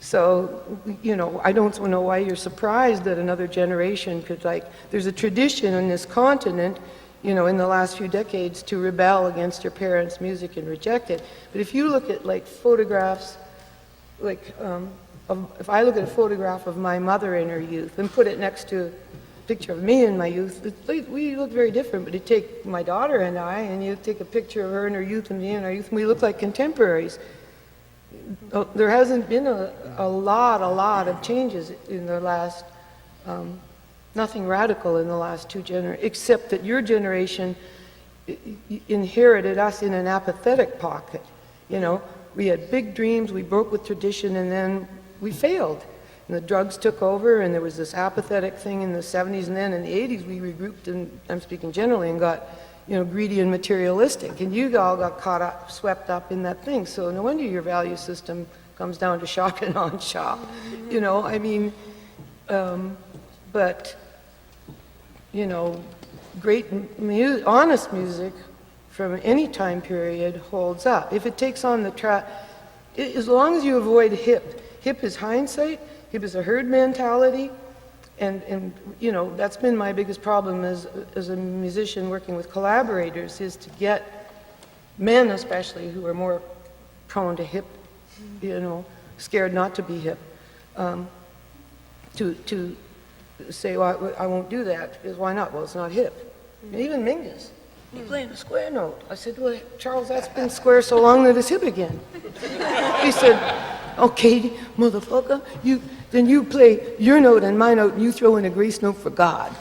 So, you know, I don't know why you're surprised that another generation could, like, there's a tradition in this continent, you know, in the last few decades to rebel against your parents' music and reject it. But if you look at, like, photographs, like, if I look at a photograph of my mother in her youth and put it next to a picture of me in my youth, we look very different. But you take my daughter and I, and you take a picture of her in her youth and me in our youth, and we look like contemporaries. There hasn't been a lot of changes in the last, nothing radical in the last two generations, except that your generation inherited us in an apathetic pocket. You know, we had big dreams, we broke with tradition, and then we failed. And the drugs took over, and there was this apathetic thing in the 70s, and then in the 80s we regrouped, and I'm speaking generally, and got, you know, greedy and materialistic, and you all got caught up, swept up in that thing. So no wonder your value system comes down to shop and non-shop. You know, I mean, but, you know, great, honest music from any time period holds up. If it takes on the track, as long as you avoid hip. Hip is hindsight, hip is a herd mentality, and you know, that's been my biggest problem as a musician working with collaborators, is to get men especially who are more prone to hip, you know, scared not to be hip, to say, well, I won't do that, because why not? Well, it's not hip. And even Mingus, he played the square note. I said, well, Charles, that's been square so long that it's hip again. He said, okay, motherfucker, then you play your note and my note, and you throw in a grace note for God.